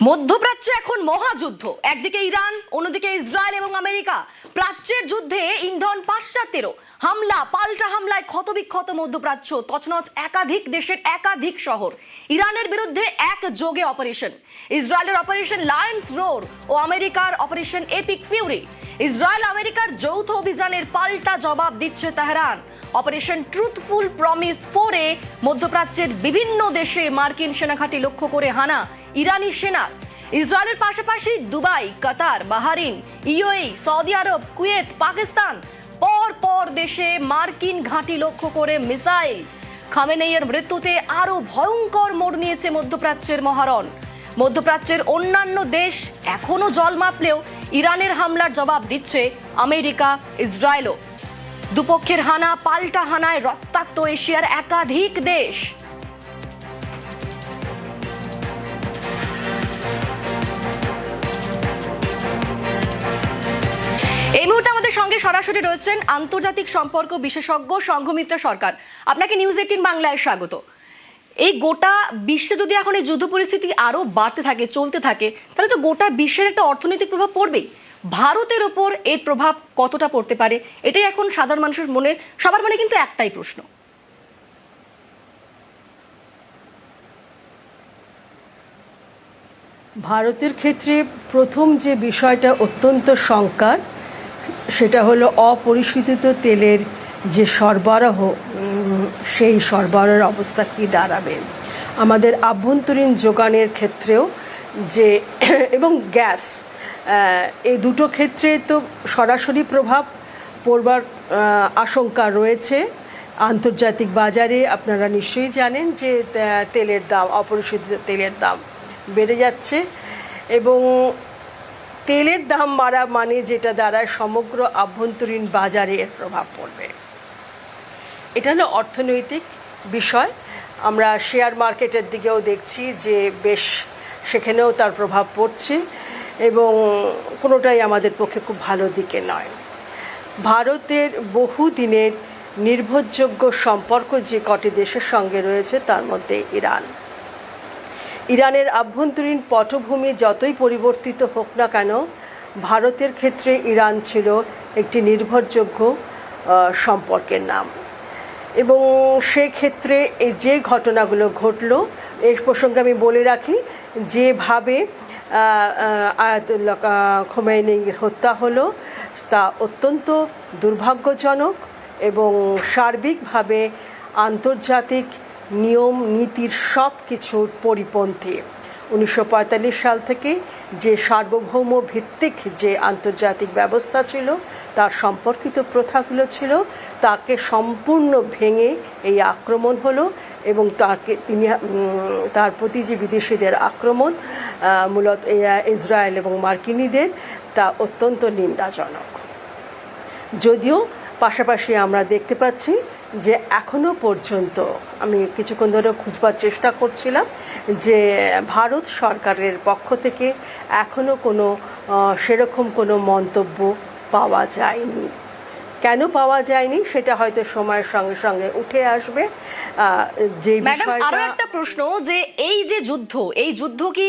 মধ্যপ্রাচ্যে এখন মহাযুদ্ধ, একদিকে ইরান, অন্যদিকে ইসরায়েল এবং আমেরিকা। প্রাচ্যের যুদ্ধে ইন্ধন পাশ্চাত্যেরও। হামলা পাল্টা হামলায় ক্ষতবিক্ষত মধ্যপ্রাচ্য, তছনছ একাধিক দেশের একাধিক শহর। ইরানের বিরুদ্ধে একযোগে অপারেশন, ইসরায়েলের অপারেশন লায়ন্স রোর ও আমেরিকার অপারেশন এপিক ফিউরি। ইসরায়েল আমেরিকার যৌথ অভিযানের পাল্টা জবাব দিচ্ছে তেহরান। অপারেশন ট্রুথফুল প্রমিস 4-এ মধ্যপ্রাচ্যের বিভিন্ন দেশে মার্কিন সেনাঘাঁটি লক্ষ্য করে হানা ইরানি সেনার। ইসরায়েলের পাশাপাশি দুবাই, কাতার, বাহারিন, ইউএই, সৌদি আরব, কুয়েত, পাকিস্তান পর পর দেশে মার্কিন ঘাঁটি লক্ষ্য করে মিসাইল। খামেনেইয়ের মৃত্যুতে আরো ভয়ঙ্কর মোড় নিয়েছে মধ্যপ্রাচ্যের মহারণ। মধ্যপ্রাচ্যের অন্যান্য দেশ এখনো জল মাপলেও ইরানের হামলার জবাব দিচ্ছে আমেরিকা, ইসরায়েলও। দুপক্ষের হানা পাল্টা হানায় রক্তাক্ত এশিয়ার একাধিক দেশ। এই মুহূর্তে আমাদের সঙ্গে সরাসরি রয়েছেন আন্তর্জাতিক সম্পর্ক বিশেষজ্ঞ সংঘমিত্রা সরকার। আপনাকে নিউজ 18 বাংলায় স্বাগত। এই গোটা বিশ্বে যদি এখন এই যুদ্ধ পরিস্থিতি আরো বাড়তে থাকে, চলতে থাকে, তাহলে তো গোটা বিশ্বের একটা অর্থনৈতিক প্রভাব পড়বেই। ভারতের ওপর এর প্রভাব কতটা পড়তে পারে, এটাই এখন সাধারণ মানুষের মনে, সবার মনে কিন্তু একটাই প্রশ্ন। ভারতের ক্ষেত্রে প্রথম যে বিষয়টা অত্যন্ত শঙ্কার, সেটা হলো অপরিশোধিত তেলের যে সরবরাহ, সেই সরবরাহের অবস্থা কি দাঁড়াবে। আমাদের আভ্যন্তরীণ যোগানের ক্ষেত্রেও যে এবং গ্যাস, এই দুটো ক্ষেত্রে তো সরাসরি প্রভাব পড়বার আশঙ্কা রয়েছে। আন্তর্জাতিক বাজারে আপনারা নিশ্চয়ই জানেন যে তেলের দাম, অপরিশোধিত তেলের দাম বেড়ে যাচ্ছে এবং তেলের দাম বাড়া মানে যেটা দাঁড়ায় সমগ্র আভ্যন্তরীণ বাজারে এর প্রভাব পড়বে। এটা হলো অর্থনৈতিক বিষয়। আমরা শেয়ার মার্কেটের দিকেও দেখছি যে বেশ সেখানেও তার প্রভাব পড়ছে এবং কোনোটাই আমাদের পক্ষে খুব ভালো দিকে নয়। ভারতের বহু দিনের নির্ভরযোগ্য সম্পর্ক যে কটি দেশের সঙ্গে রয়েছে তার মধ্যে ইরান। ইরানের আভ্যন্তরীণ পটভূমি যতই পরিবর্তিত হোক না কেন, ভারতের ক্ষেত্রে ইরান ছিল একটি নির্ভরযোগ্য সম্পর্কের নাম এবং সেক্ষেত্রে এই যে ঘটনাগুলো ঘটল, এই প্রসঙ্গে আমি বলে রাখি, যেভাবে আয়াতুল্লাহ খোমেনির হত্যা হলো তা অত্যন্ত দুর্ভাগ্যজনক এবং সার্বিকভাবে আন্তর্জাতিক নিয়ম নীতির সব কিছুর পরিপন্থী। 1945 সাল থেকে যে সার্বভৌম ভিত্তিক যে আন্তর্জাতিক ব্যবস্থা ছিল, তার সম্পর্কিত প্রথাগুলো ছিল, তাকে সম্পূর্ণ ভেঙে এই আক্রমণ হলো এবং তার প্রতি যে বিদেশিদের আক্রমণ, মূলত ইসরায়েল এবং মার্কিনীদের, তা অত্যন্ত নিন্দাজনক। যদিও পাশাপাশি আমরা দেখতে পাচ্ছি যে এখনো পর্যন্ত, আমি কিছুক্ষণ ধরে খুঁজবার চেষ্টা করছিলাম, যে ভারত সরকারের পক্ষ থেকে এখনো কোনো সেরকম কোনো মন্তব্য পাওয়া যায়নি। কেন পাওয়া যায়নি সেটা হয়তো সময়ের সঙ্গে সঙ্গে উঠে আসবে। যে বিষয়টা, আরো একটা প্রশ্ন, যে এই যে যুদ্ধ, এই যুদ্ধ কি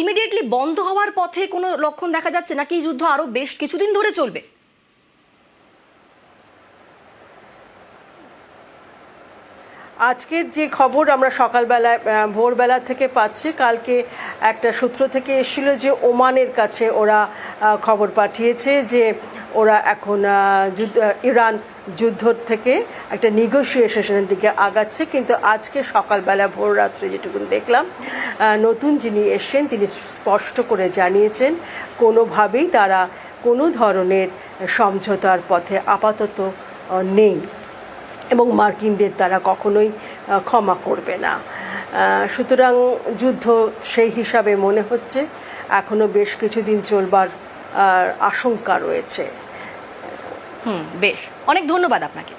ইমিডিয়েটলি বন্ধ হওয়ার পথে কোনো লক্ষণ দেখা যাচ্ছে, নাকি এই যুদ্ধ আরো বেশ কিছুদিন ধরে চলবে? আজকের যে খবর আমরা সকালবেলায় ভোরবেলা থেকে পাচ্ছি, কালকে একটা সূত্র থেকে এসেছিল যে ওমানের কাছে ওরা খবর পাঠিয়েছে যে ওরা এখন ইরান যুদ্ধ থেকে একটা নেগোসিয়েশনের দিকে আগাচ্ছে। কিন্তু আজকে সকালবেলা ভোর রাত্রে যেটুকু দেখলাম, নতুন যিনি এসেছেন তিনি স্পষ্ট করে জানিয়েছেন কোনোভাবেই তারা কোনো ধরনের সমঝোতার পথে আপাতত নেই এবং মার্কিনদের তারা কখনোই ক্ষমা করবে না। সুতরাং যুদ্ধ সেই হিসাবে মনে হচ্ছে এখনো বেশ কিছুদিন চলবার আশঙ্কা রয়েছে। বেশ, অনেক ধন্যবাদ আপনাকে।